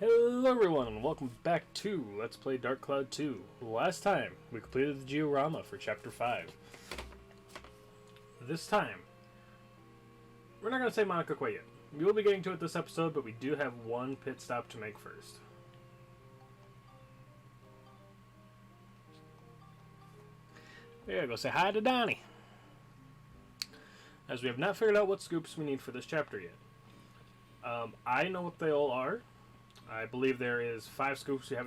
Hello everyone, and welcome back to Let's Play Dark Cloud 2. Last time, we completed the diorama for Chapter 5. This time, we're not going to say Monica quite yet. We will be getting to it this episode, but we do have one pit stop to make first. We gotta go say hi to Donnie. As we have not figured out what scoops we need for this chapter yet. I know what they all are. I believe there is 4 scoops that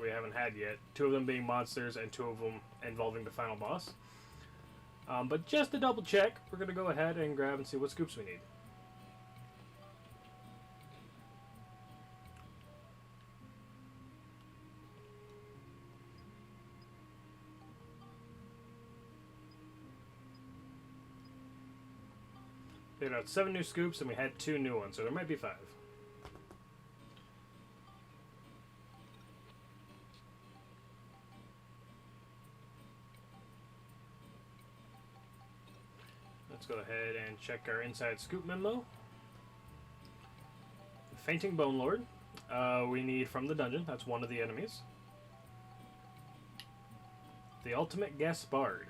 we haven't had yet. 2 of them being monsters and 2 of them involving the final boss. But just to double check, we're going to go ahead and grab and see what scoops we need. There are 7 new scoops and we had 2 new ones, so there might be 5. Let's go ahead and check our inside scoop memo. Fainting Bone Lord. We need from the dungeon. That's one of the enemies. The ultimate Gaspard.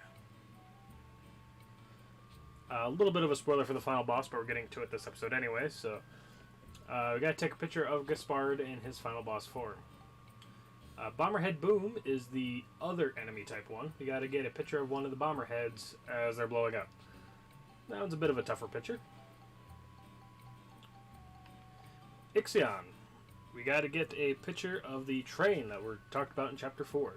A little bit of a spoiler for the final boss, but we're getting to it this episode anyway, so we gotta take a picture of Gaspard in his final boss form. Bomberhead Boom is the other enemy type one. You gotta get a picture of one of the bomber heads as they're blowing up. That one's a bit of a tougher picture. Ixion. We gotta get a picture of the train that we talked about in Chapter 4.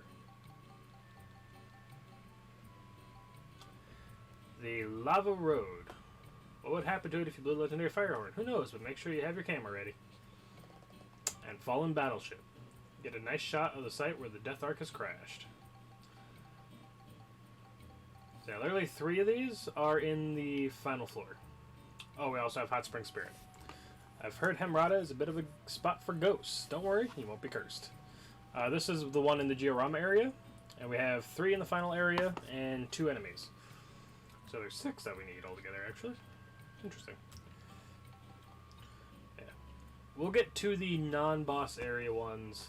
The Lava Road. What would happen to it if you blew the legendary fire horn? Who knows, but make sure you have your camera ready. And Fallen Battleship. Get a nice shot of the site where the Death Ark has crashed. So literally 3 of these are in the final floor. Oh, we also have Hot Spring Spirit. I've heard Hemrata is a bit of a spot for ghosts. Don't worry, you won't be cursed. This is the one in the diorama area. And we have 3 in the final area and 2 enemies. So there's 6 that we need altogether, actually. Interesting. Yeah. We'll get to the non-boss area ones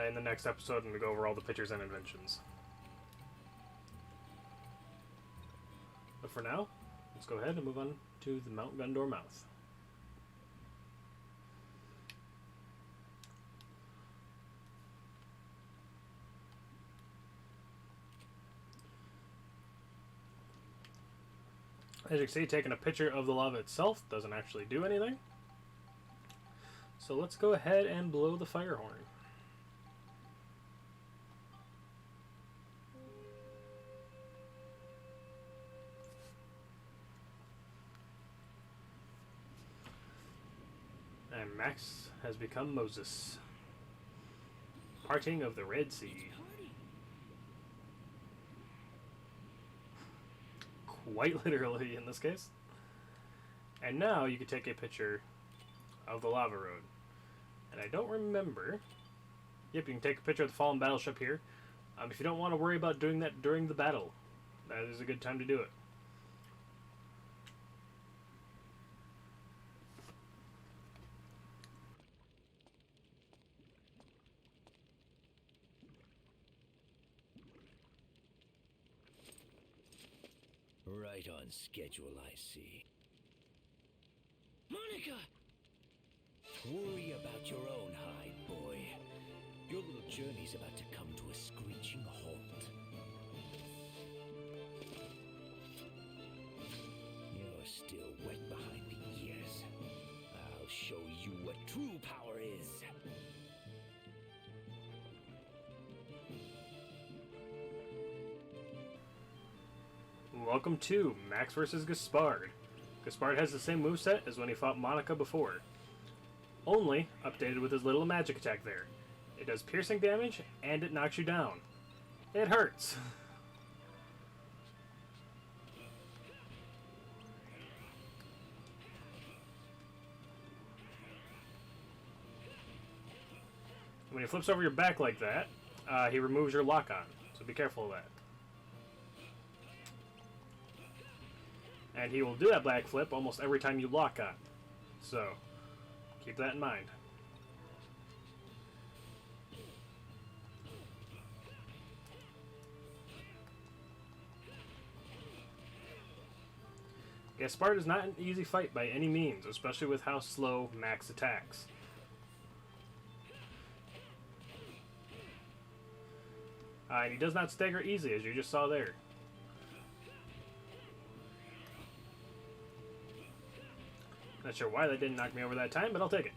in the next episode and we go over all the pictures and inventions. But for now, let's go ahead and move on to the Mount Gundor mouth. As you can see, taking a picture of the lava itself doesn't actually do anything. So let's go ahead and blow the fire horn. And Max has become Moses. Parting of the Red Sea. Quite literally in this case. And now you can take a picture of the lava road. And I don't remember. Yep, you can take a picture of the fallen battleship here. If you don't want to worry about doing that during the battle, that is a good time to do it. Right on schedule, I see. Monica! Worry about your own hide, boy. Your little journey's about to come to a screeching halt. You're still wet behind the ears. I'll show you what true power is. Welcome to Max vs. Gaspard. Gaspard has the same moveset as when he fought Monica before. Only updated with his little magic attack there. It does piercing damage and it knocks you down. It hurts. When he flips over your back like that, he removes your lock-on. So be careful of that. And he will do that backflip almost every time you lock on. So, keep that in mind. Gaspard is not an easy fight by any means, especially with how slow Max attacks. And he does not stagger easily, as you just saw there. Not sure why that didn't knock me over that time, but I'll take it.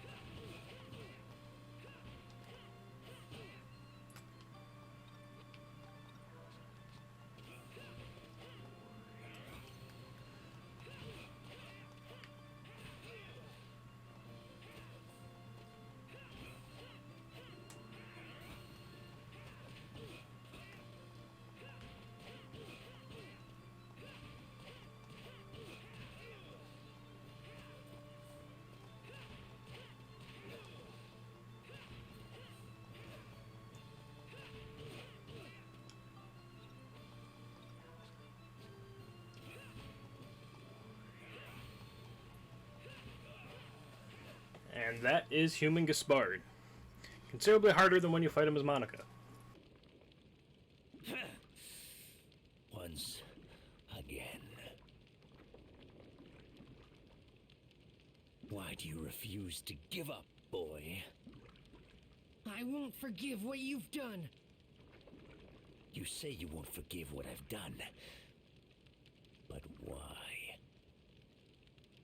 And that is Human Gaspard. Considerably harder than when you fight him as Monica. Once again. Why do you refuse to give up, boy? I won't forgive what you've done. You say you won't forgive what I've done. But why?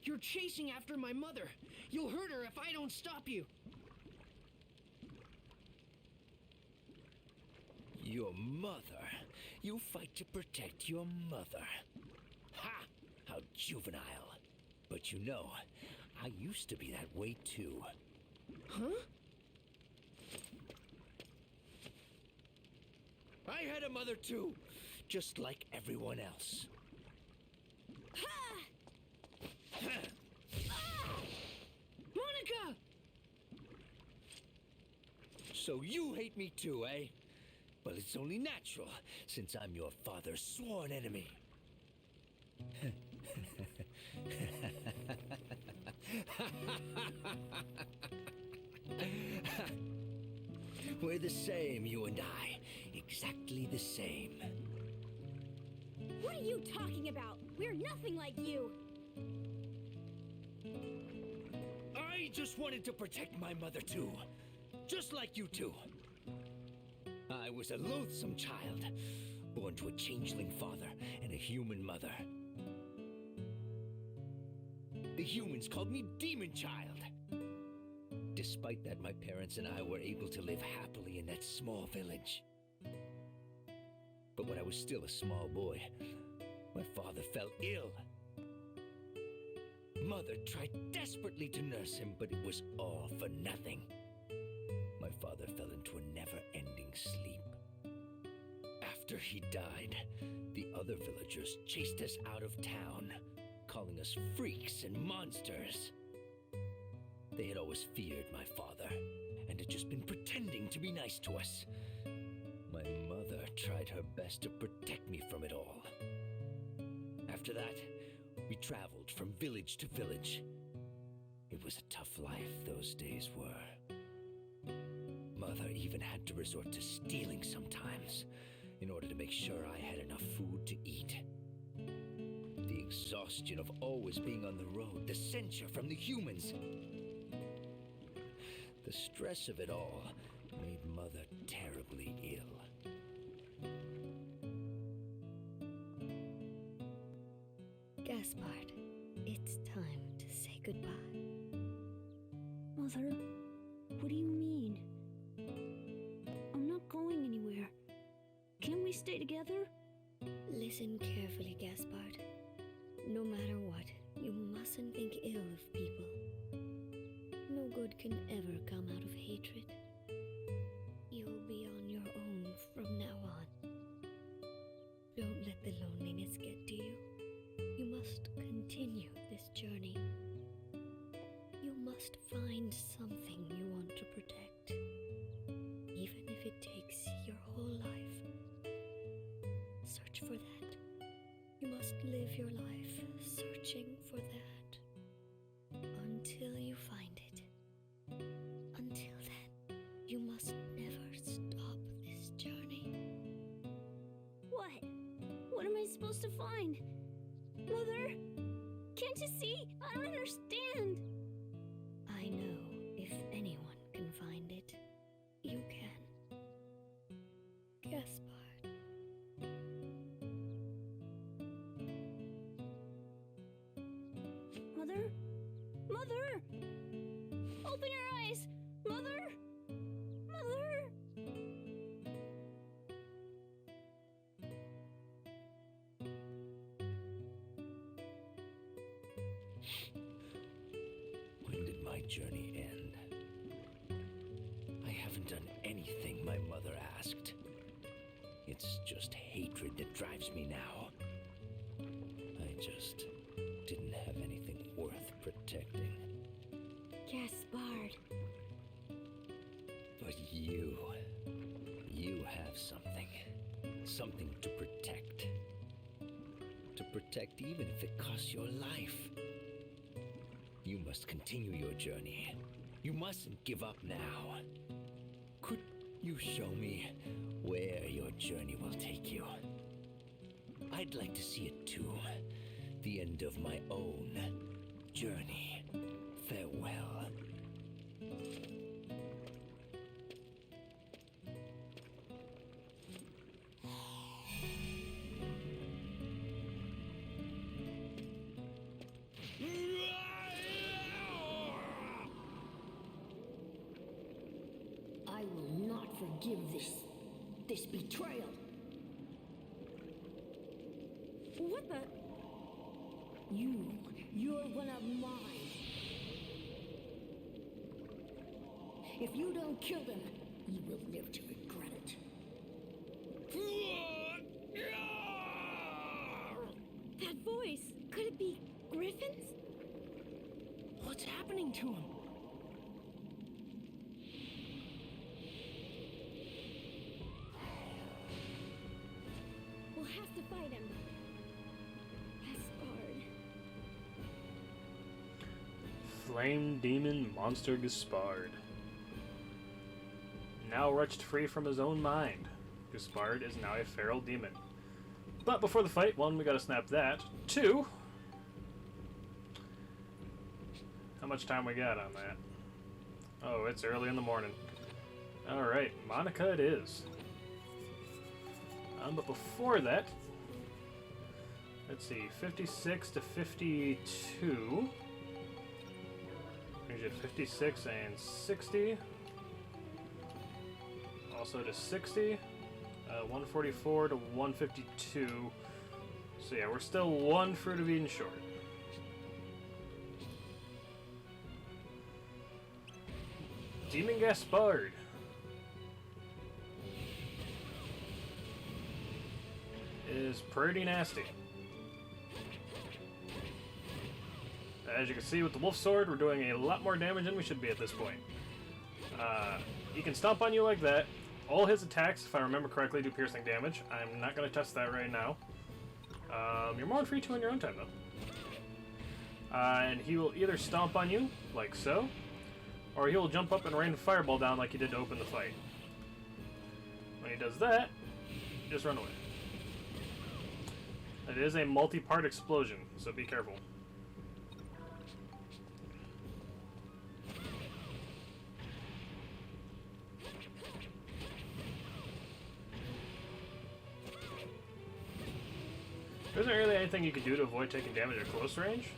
You're chasing after my mother. You'll hurt her if I don't stop you. Your mother? You fight to protect your mother. Ha! How juvenile. But you know, I used to be that way too. Huh? I had a mother too, just like everyone else. Monica! So you hate me too, eh? Well, it's only natural, since I'm your father's sworn enemy. We're the same, you and I. Exactly the same. What are you talking about? We're nothing like you. I just wanted to protect my mother too. Just like you two. I was a loathsome child, born to a changeling father and a human mother. The humans called me Demon Child. Despite that, my parents and I were able to live happily in that small village. But when I was still a small boy, my father fell ill. Mother tried desperately to nurse him, but it was all for nothing. My father fell into a never-ending sleep. After he died, the other villagers chased us out of town, calling us freaks and monsters. They had always feared my father, and had just been pretending to be nice to us. My mother tried her best to protect me from it all. After that, we traveled from village to village. It was a tough life those days were. Mother even had to resort to stealing sometimes, in order to make sure I had enough food to eat. The exhaustion of always being on the road, the censure from the humans. The stress of it all made Mother terribly ill. Gaspard, it's time to say goodbye. Mother, what do you mean? I'm not going anywhere. Can't we stay together? Listen carefully, Gaspard. No matter what, you mustn't think ill of people. No good can ever come out of hatred. You'll be on your own from now on. Don't let the loneliness get to you. You must continue this journey. You must find something you want to protect, even if it takes your whole life. Search for that. You must live your life searching for that until supposed to find? Mother? Can't you see? I don't understand. I know if anyone can find it, you can. Gaspard. Mother? Mother! Open your eyes! Mother! Mother! When did my journey end? I haven't done anything my mother asked. It's just hatred that drives me now. I just didn't have anything worth protecting. Gaspard. But you have something. Something to protect. To protect even if it costs your life. You must continue your journey. You mustn't give up now. Could you show me where your journey will take you? I'd like to see it too. The end of my own journey. Farewell. I will not forgive this betrayal. What the? You're one of mine. If you don't kill them, you will live to regret it. That voice. Could it be Griffin's? What's happening to him? We'll have to fight him. Gaspard. Flame Demon Monster Gaspard. Now wrenched free from his own mind, Gaspard is now a feral demon. But before the fight, one, we gotta snap that. Two, how much time we got on that? Oh, it's early in the morning. Alright, Monica it is. But before that, let's see, 56 to 52. Brings you to 56 and 60. Also to 60. 144 to 152. So yeah, we're still one Fruit of Eden short. Demon Gaspard. Is pretty nasty. As you can see with the Wolf Sword, we're doing a lot more damage than we should be at this point. He can stomp on you like that. All his attacks, if I remember correctly, do piercing damage. I'm not going to test that right now. You're more than free to in your own time, though. And he will either stomp on you, like so, or he will jump up and rain a fireball down like he did to open the fight. When he does that, just run away. It is a multi-part explosion, so be careful. There isn't really anything you can do to avoid taking damage at close range.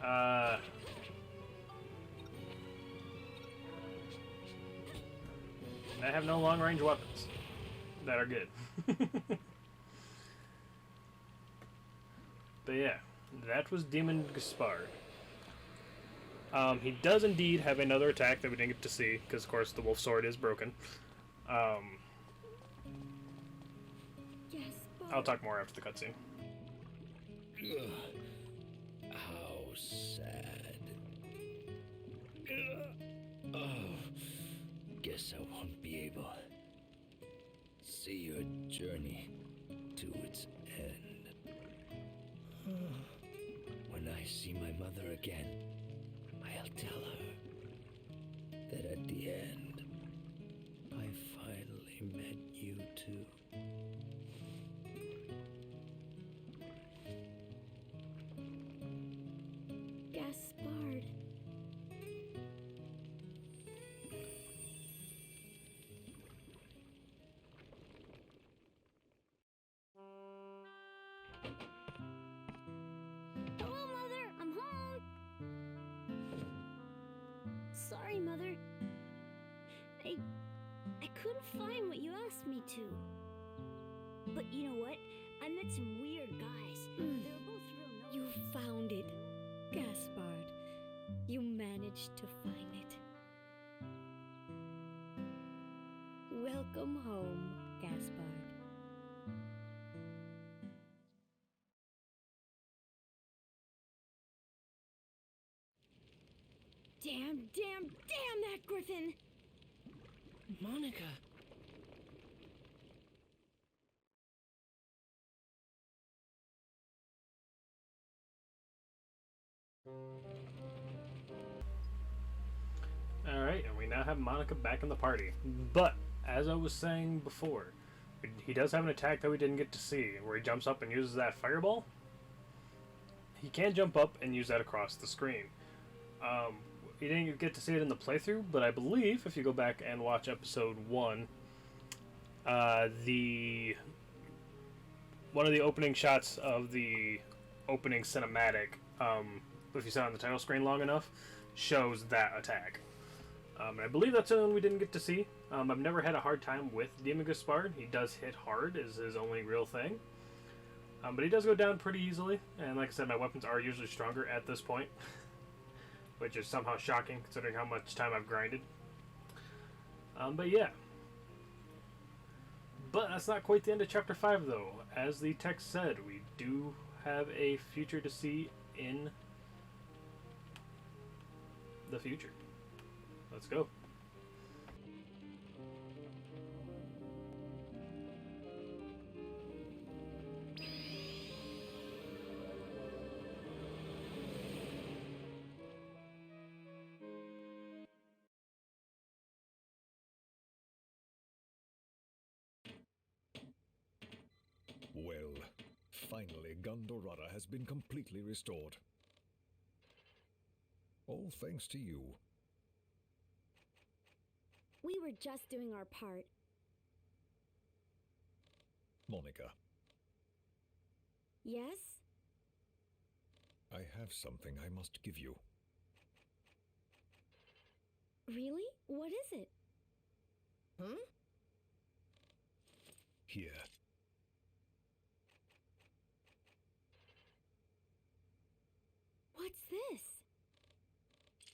I have no long-range weapons that are good. But yeah, that was Demon Gaspard. He does indeed have another attack that we didn't get to see, because of course the Wolf Sword is broken. I'll talk more after the cutscene. How sad. Oh, guess I won't be able see your journey to its end. When I see my mother again, I'll tell her that at the end, I finally met you too. sorry, Mother. I couldn't find what you asked me to. But you know what? I met some weird guys. They were both real You found it, Gaspard. You managed to find it. Welcome home, Gaspard. Damn that Griffin! Monica. Alright, and we now have Monica back in the party. But, as I was saying before, he does have an attack that we didn't get to see, where he jumps up and uses that fireball. He can jump up and use that across the screen. You didn't get to see it in the playthrough, but I believe if you go back and watch episode 1, one of the opening shots of the opening cinematic, if you saw it on the title screen long enough, shows that attack. And I believe that's the one we didn't get to see. I've never had a hard time with Demon Gaspard. He does hit hard, is his only real thing. But he does go down pretty easily, and like I said, my weapons are usually stronger at this point. Which is somehow shocking, considering how much time I've grinded. But yeah. But that's not quite the end of Chapter 5, though. As the text said, we do have a future to see in the future. Let's go. Well, finally Gondorada has been completely restored. All thanks to you. We were just doing our part. Monica, Yes? I have something I must give you. Really? What is it? Here. What's this?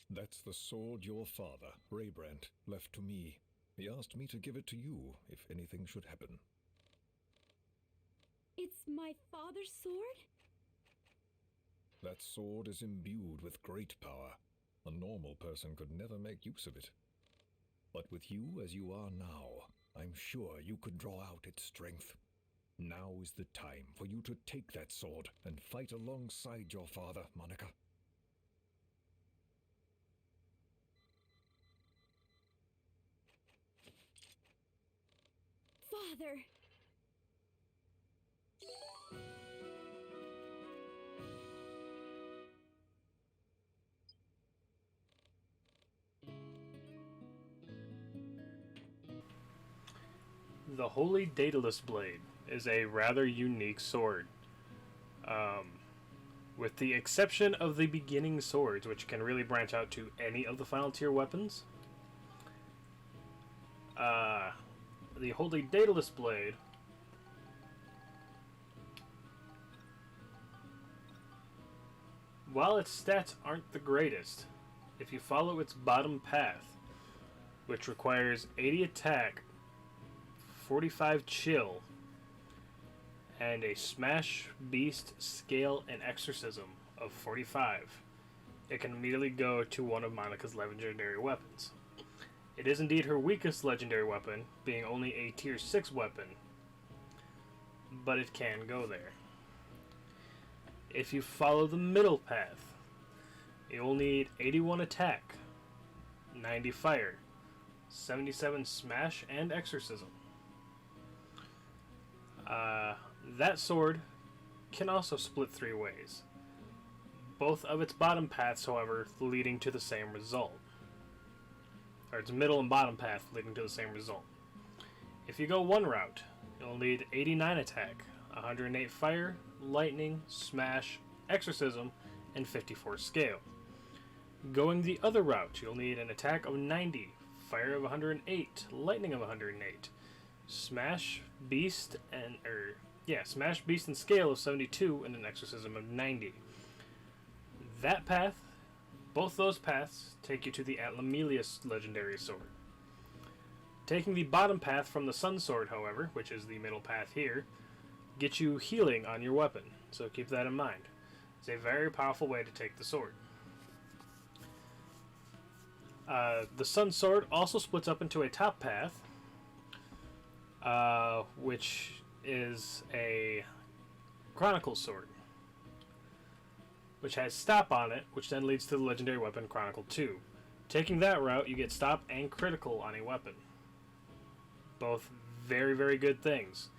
That's the sword your father, Raybrand, left to me. He asked me to give it to you if anything should happen. It's my father's sword? That sword is imbued with great power. A normal person could never make use of it. But with you as you are now, I'm sure you could draw out its strength. Now is the time for you to take that sword and fight alongside your father, Monica. Father! The Holy Daedalus Blade is a rather unique sword. With the exception of the beginning swords, which can really branch out to any of the final tier weapons. The Holy Daedalus Blade while its stats aren't the greatest, if you follow its bottom path, which requires 80 attack, 45 chill, and a smash, beast, scale, and exorcism of 45, it can immediately go to one of Monica's legendary weapons. It is indeed her weakest legendary weapon, being only a tier 6 weapon, but it can go there. If you follow the middle path, you will need 81 attack, 90 fire, 77 smash, and exorcism. That sword can also split 3 ways, both of its bottom paths, however, leading to the same result. Or its middle and bottom path leading to the same result. If you go one route, you'll need 89 attack, 108 fire, lightning, smash, exorcism, and 54 scale. Going the other route, you'll need an attack of 90, fire of 108, lightning of 108, smash, beast, and smash, beast, and scale of 72, and an exorcism of 90. That path, both those paths, take you to the Atlamelius legendary sword. Taking the bottom path from the Sun Sword, however, which is the middle path here, gets you healing on your weapon, so keep that in mind. It's a very powerful way to take the sword. The Sun Sword also splits up into a top path, which is a Chronicle Sword, which has stop on it, which then leads to the legendary weapon Chronicle 2. Taking that route, you get stop and critical on a weapon. Both very, very good things.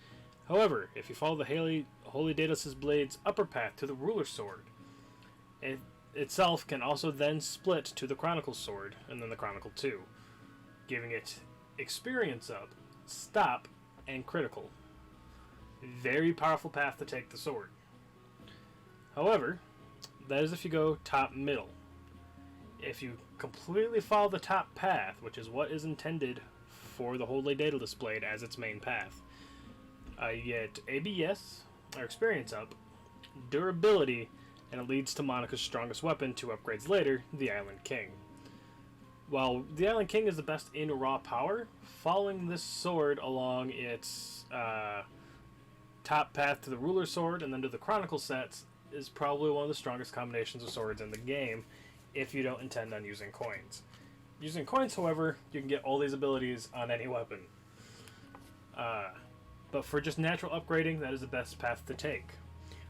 However, if you follow the Holy Daedalus' Blade's upper path to the Ruler Sword, it itself can also then split to the Chronicle Sword and then the Chronicle 2, giving it experience up, stop, and critical. Very powerful path to take the sword. However, that is if you go top-middle. If you completely follow the top path, which is what is intended for the Holy Daedalus Blade as its main path, you get ABS, or experience up, durability, and it leads to Monica's strongest weapon 2 upgrades later, the Island King. While the Island King is the best in raw power, following this sword along its top path to the Ruler Sword and then to the Chronicle sets is probably one of the strongest combinations of swords in the game if you don't intend on using coins. Using coins, however, you can get all these abilities on any weapon. But for just natural upgrading, that is the best path to take.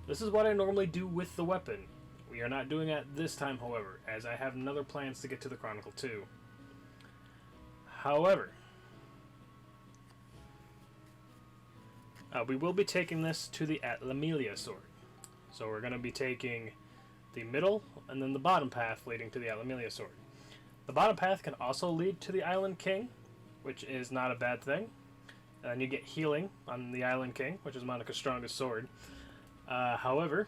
This is what I normally do with the weapon. We are not doing that this time, however, as I have other plans to get to the Chronicle 2. However, we will be taking this to the Atlamelia sword. So we're going to be taking the middle and then the bottom path leading to the Atlamelia sword. The bottom path can also lead to the Island King, which is not a bad thing. And you get healing on the Island King, which is Monica's strongest sword. However,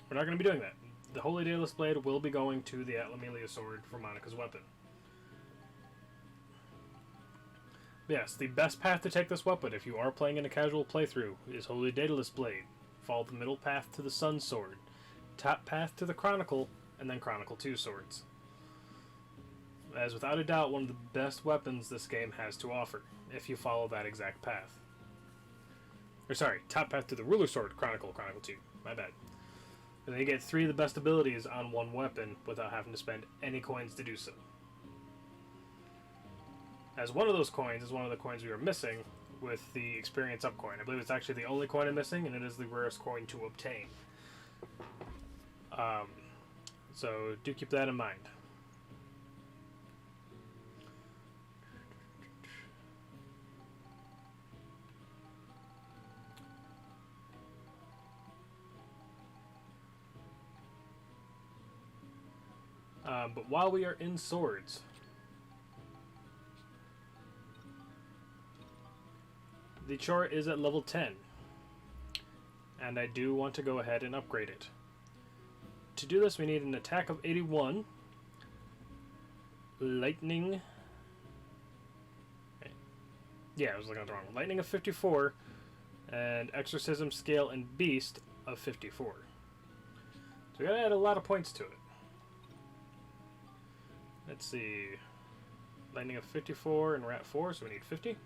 we're not going to be doing that. The Holy Daedalus Blade will be going to the Atlamelia sword for Monica's weapon. Yes, the best path to take this weapon if you are playing in a casual playthrough is Holy Daedalus Blade. Follow the middle path to the Sun Sword, top path to the Chronicle, and then Chronicle 2 swords. That is without a doubt one of the best weapons this game has to offer, if you follow that exact path. Or sorry, top path to the Ruler Sword, Chronicle 2. My bad. And then you get 3 of the best abilities on one weapon without having to spend any coins to do so. As one of those coins is one of the coins we are missing with the Experience Up coin. I believe it's actually the only coin I'm missing, and it is the rarest coin to obtain. So do keep that in mind. But while we are in swords, the Chor is at level 10, and I do want to go ahead and upgrade it. To do this, we need an attack of 81, lightning. Yeah, I was looking at the wrong one. Lightning of 54, and exorcism, scale, and beast of 54. So we gotta add a lot of points to it. Let's see. Lightning of 54 and we're at 4, so we need 50.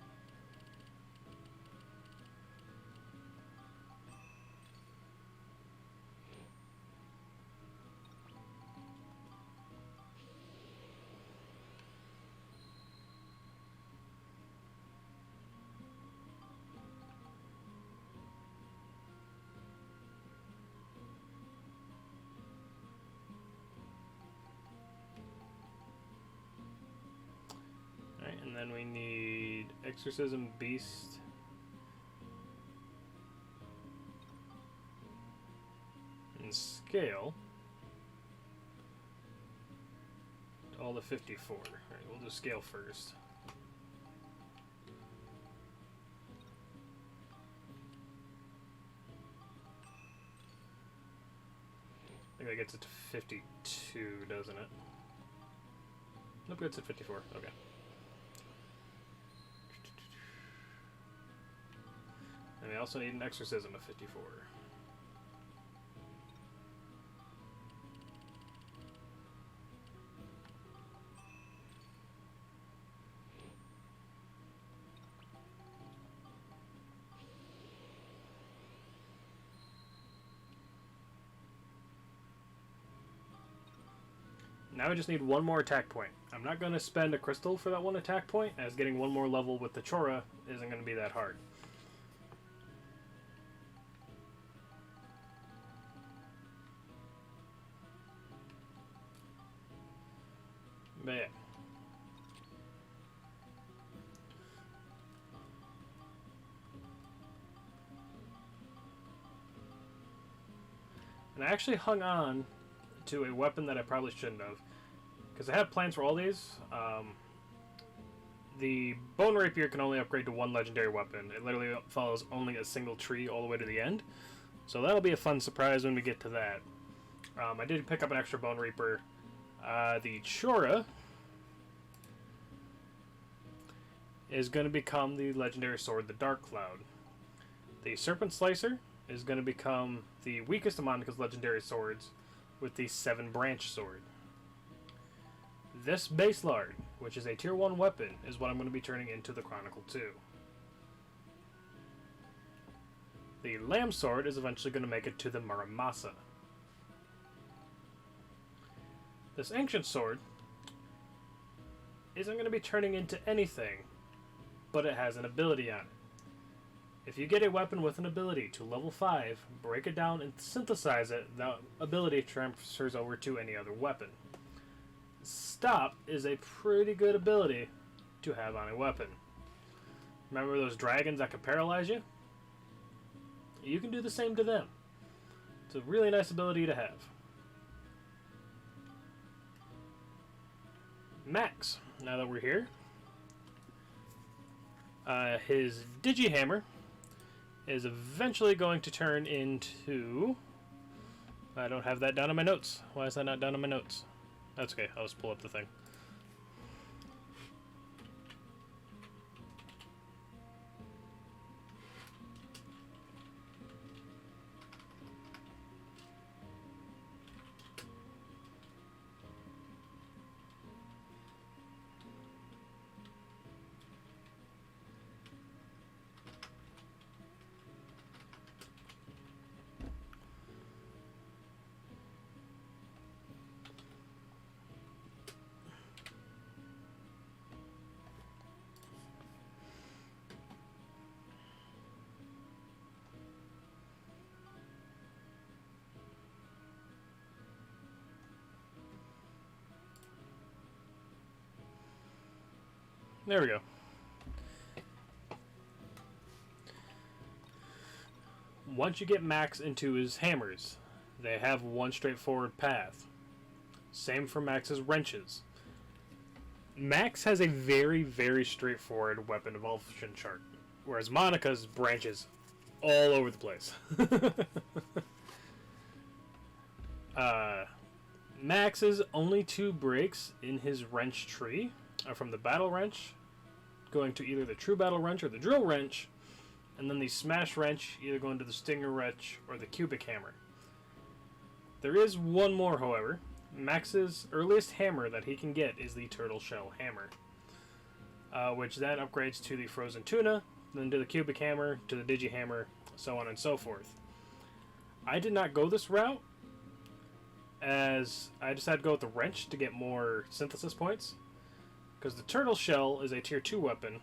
And then we need Exorcism, Beast, and Scale. All the 54. Alright, we'll do Scale first. I think that gets it to 52, doesn't it? Nope, it's at 54. Okay. And we also need an exorcism of 54. Now I just need one more attack point. I'm not going to spend a crystal for that one attack point, as getting one more level with the Chora isn't going to be that hard. But yeah. And I actually hung on to a weapon that I probably shouldn't have, because I have plans for all these. The Bone Rapier can only upgrade to one legendary weapon. It literally follows only a single tree all the way to the end. So that'll be a fun surprise when we get to that. I did pick up an extra Bone Reaper. The Chora is going to become the legendary sword, the Dark Cloud. The Serpent Slicer is going to become the weakest of Monica's legendary swords, with the 7-branch sword. This Base Lard, which is a tier 1 weapon, is what I'm going to be turning into the Chronicle 2. The Lamb Sword is eventually going to make it to the Muramasa. This Ancient Sword isn't going to be turning into anything, but it has an ability on it. If you get a weapon with an ability to level 5, break it down and synthesize it, that ability transfers over to any other weapon. Stop is a pretty good ability to have on a weapon. Remember those dragons that could paralyze you? You can do the same to them. It's a really nice ability to have. Max, now that we're here, his Digihammer is eventually going to turn into... I don't have that down in my notes. Why is that not down in my notes? That's okay, I'll just pull up the thing. There we go. Once you get Max into his hammers, they have one straightforward path. Same for Max's wrenches. Max has a very, very straightforward weapon evolution chart, whereas Monica's branches all over the place. Max's only 2 breaks in his wrench tree are from the Battle Wrench, going to either the True Battle Wrench or the Drill Wrench, and then the Smash Wrench either going to the Stinger Wrench or the Cubic Hammer. There is one more, however. Max's earliest hammer that he can get is the Turtle Shell Hammer, which then upgrades to the Frozen Tuna, then to the Cubic Hammer, to the Digi Hammer, so on and so forth. I did not go this route, as I decided to go with the Wrench to get more synthesis points, because the Turtle Shell is a tier 2 weapon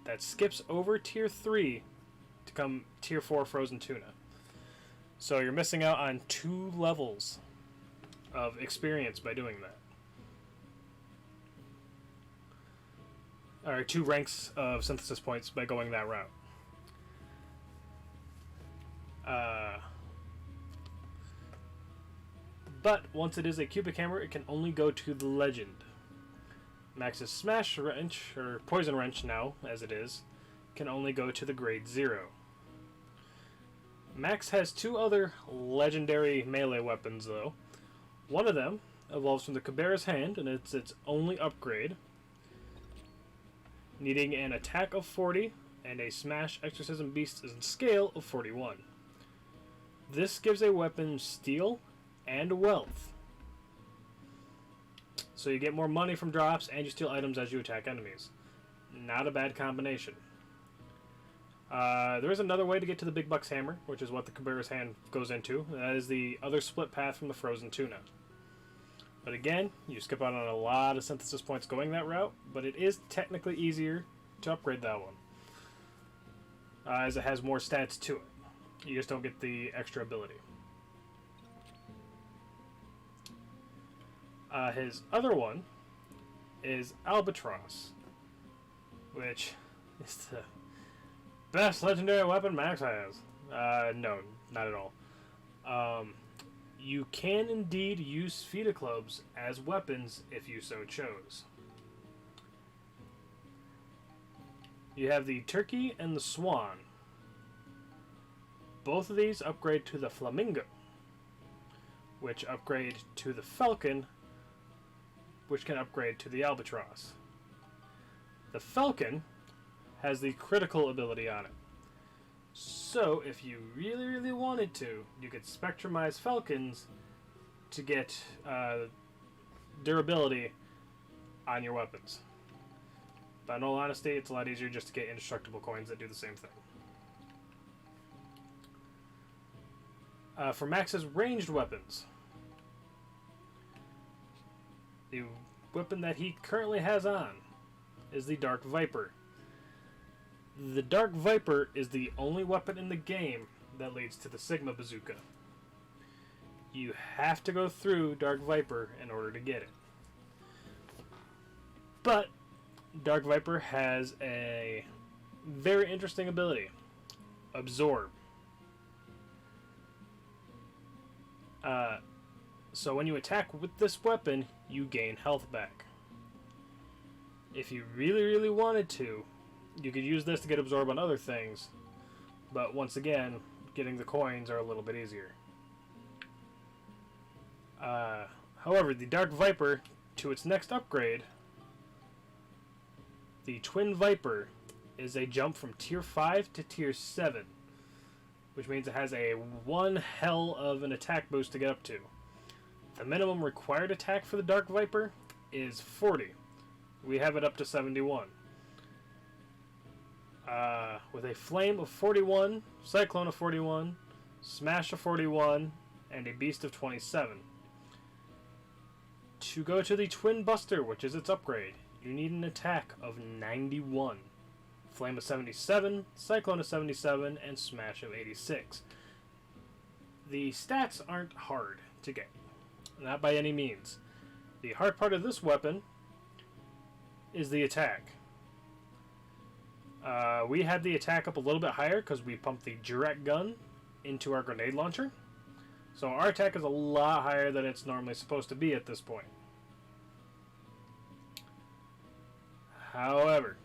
that skips over tier 3 to come tier 4 Frozen Tuna. So you're missing out on 2 levels of experience by doing that. Or 2 ranks of synthesis points by going that route. But once it is a Cubic Hammer, it can only go to the Legend. Max's Smash Wrench, or Poison Wrench now, as it is, can only go to the Grade 0. Max has 2 other legendary melee weapons, though. One of them evolves from the Cabera's Hand, and it's its only upgrade, needing an attack of 40 and a smash exorcism beast scale of 41. This gives a weapon steel and wealth. So you get more money from drops and you steal items as you attack enemies. Not a bad combination. There is another way to get to the Big Buck's Hammer, which is what the Cabera's Hand goes into. That is the other split path from the Frozen Tuna. But again, you skip out on a lot of synthesis points going that route, but it is technically easier to upgrade that one, as it has more stats to it. You just don't get the extra ability. His other one is Albatross, which is the best legendary weapon Max has. No, not at all. You can indeed use Feta Clubs as weapons if you so chose. You have the Turkey and the Swan. Both of these upgrade to the Flamingo, which upgrade to the Falcon, which can upgrade to the Albatross. The Falcon has the critical ability on it. So, if you really, really wanted to, you could spectrumize Falcons to get durability on your weapons. But in all honesty, it's a lot easier just to get indestructible coins that do the same thing. For Max's ranged weapons, the weapon that he currently has on is the Dark Viper. The Dark Viper is the only weapon in the game that leads to the Sigma Bazooka. You have to go through Dark Viper in order to get it. But Dark Viper has a very interesting ability. Absorb. So when you attack with this weapon, you gain health back. If you really, really wanted to, you could use this to get absorbed on other things, but once again, getting the coins are a little bit easier. However, the Dark Viper, to its next upgrade, the Twin Viper, is a jump from Tier 5 to Tier 7, which means it has a one hell of an attack boost to get up to. The minimum required attack for the Dark Viper is 40. We have it up to 71. With a Flame of 41, Cyclone of 41, Smash of 41, and a Beast of 27. To go to the Twin Buster, which is its upgrade, you need an attack of 91. Flame of 77, Cyclone of 77, and Smash of 86. The stats aren't hard to get. Not by any means. The hard part of this weapon is the attack. We had the attack up a little bit higher because we pumped the direct gun into our grenade launcher. So our attack is a lot higher than it's normally supposed to be at this point. However,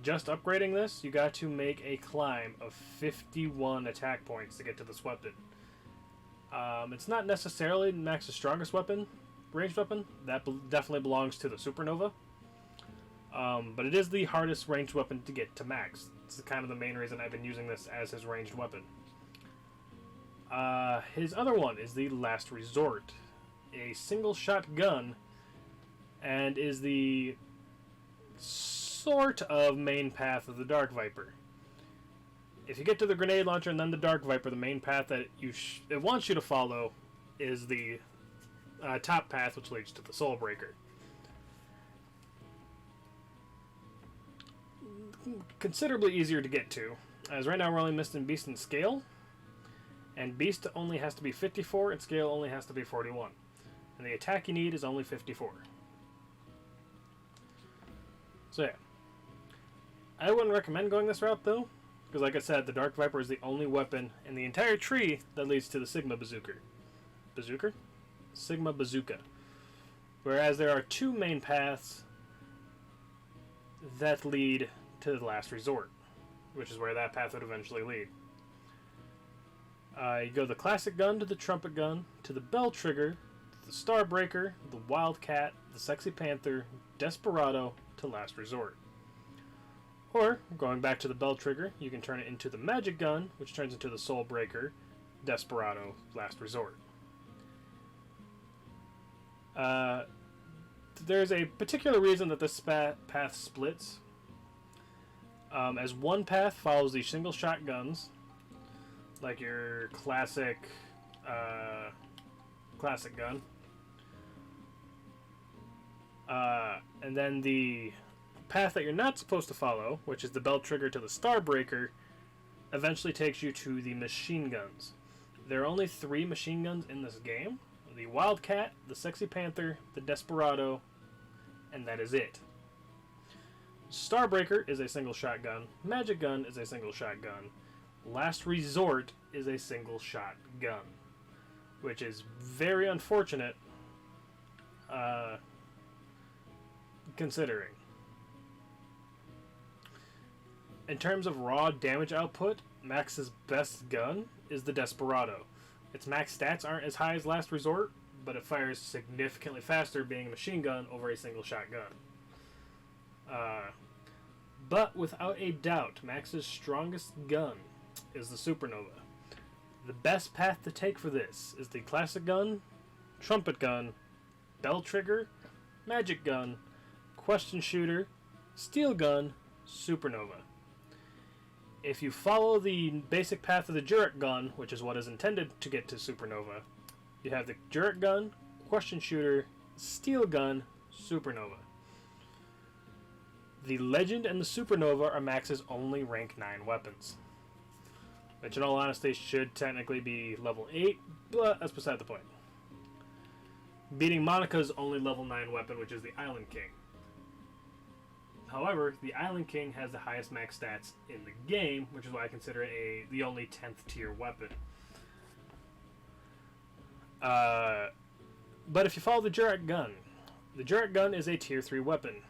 just upgrading this, you got to make a climb of 51 attack points to get to this weapon. It's not necessarily Max's strongest weapon, ranged weapon. That definitely belongs to the Supernova. But it is the hardest ranged weapon to get to Max. It's kind of the main reason I've been using this as his ranged weapon. His other one is the Last Resort. A single shot gun, and is the sort of main path of the Dark Viper. If you get to the grenade launcher and then the Dark Viper, the main path that it wants you to follow is the top path, which leads to the Soul Breaker. Considerably easier to get to, as right now we're only missing Beast and Scale, and Beast only has to be 54 and Scale only has to be 41, and the attack you need is only 54. So yeah, I wouldn't recommend going this route though, because like I said, the Dark Viper is the only weapon in the entire tree that leads to the Sigma Bazooka. Sigma Bazooka. Whereas there are two main paths that lead to the Last Resort, which is where that path would eventually lead. You go the Classic Gun to the Trumpet Gun to the Bell Trigger the Starbreaker, the Wildcat, the Sexy Panther, Desperado to Last Resort. Or, going back to the Bell Trigger, you can turn it into the Magic Gun, which turns into the Soul Breaker, Desperado, Last Resort. There's a particular reason that this path splits. As one path follows the single shot guns, like your classic gun. And then the path that you're not supposed to follow, which is the Bell Trigger to the Starbreaker, eventually takes you to the machine guns. There are only 3 machine guns in this game. The Wildcat, the Sexy Panther, the Desperado, and that is it. Starbreaker is a single shotgun. Magic Gun is a single shotgun. Last Resort is a single shot gun, which is very unfortunate, considering. In terms of raw damage output, Max's best gun is the Desperado. Its max stats aren't as high as Last Resort, but it fires significantly faster being a machine gun over a single shot gun. But without a doubt, Max's strongest gun is the Supernova. The best path to take for this is the Classic Gun, Trumpet Gun, Bell Trigger, Magic Gun, Question Shooter, Steel Gun, Supernova. If you follow the basic path of the Jurek Gun, which is what is intended to get to Supernova, you have the Jurek Gun, Question Shooter, Steel Gun, Supernova. The Legend and the Supernova are Max's only rank 9 weapons, which in all honesty should technically be level 8, but that's beside the point. Beating Monica's only level 9 weapon, which is the Island King. However, the Island King has the highest max stats in the game, which is why I consider it the only 10th tier weapon. But if you follow the Jurek Gun is a tier 3 weapon.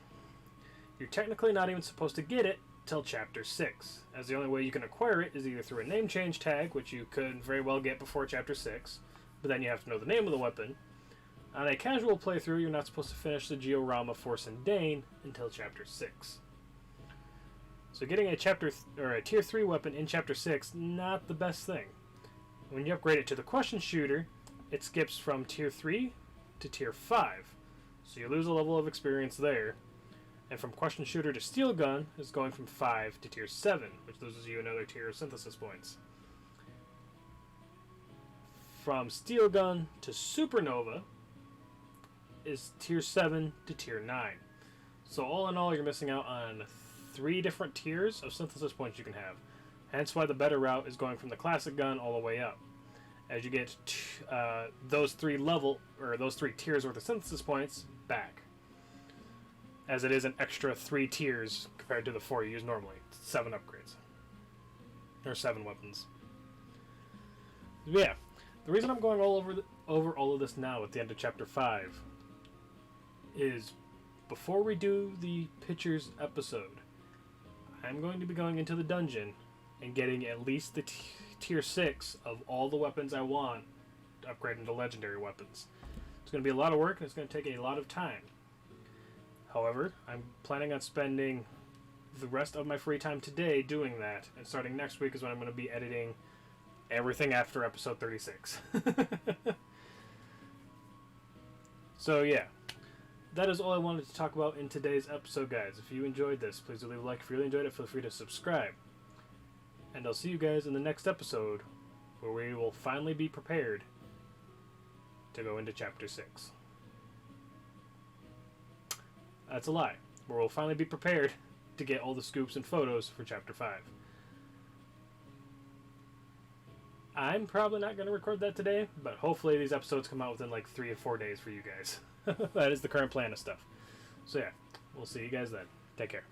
You're technically not even supposed to get it till Chapter 6, as the only way you can acquire it is either through a name change tag, which you could very well get before Chapter 6, but then you have to know the name of the weapon. On a casual playthrough, you're not supposed to finish the Georama Force and Dane until Chapter 6. So getting a Tier 3 weapon in Chapter 6, not the best thing. When you upgrade it to the Question Shooter, it skips from Tier 3 to Tier 5, so you lose a level of experience there. And from Question Shooter to Steel Gun is going from 5 to Tier 7, which loses you another tier of synthesis points. From Steel Gun to Supernova is Tier 7 to Tier 9. So all in all, you're missing out on 3 different tiers of synthesis points you can have. Hence why the better route is going from the Classic Gun all the way up. As you get those 3 tiers worth of synthesis points back. As it is an extra 3 tiers compared to the 4 you use normally. 7 upgrades. Or 7 weapons. Yeah. The reason I'm going over all of this now at the end of Chapter 5 is before we do the Pictures episode, I'm going to be going into the dungeon and getting at least the Tier 6 of all the weapons I want to upgrade into Legendary weapons. It's going to be a lot of work and it's going to take a lot of time. However, I'm planning on spending the rest of my free time today doing that, and starting next week is when I'm going to be editing everything after episode 36. So yeah, that is all I wanted to talk about in today's episode, guys. If you enjoyed this, please do leave a like. If you really enjoyed it, feel free to subscribe. And I'll see you guys in the next episode, where we will finally be prepared to go into Chapter 6. That's a lie. Where we'll finally be prepared to get all the scoops and photos for Chapter 5. I'm probably not going to record that today, but hopefully these episodes come out within like 3 or 4 days for you guys. That is the current plan of stuff. So yeah, we'll see you guys then. Take care.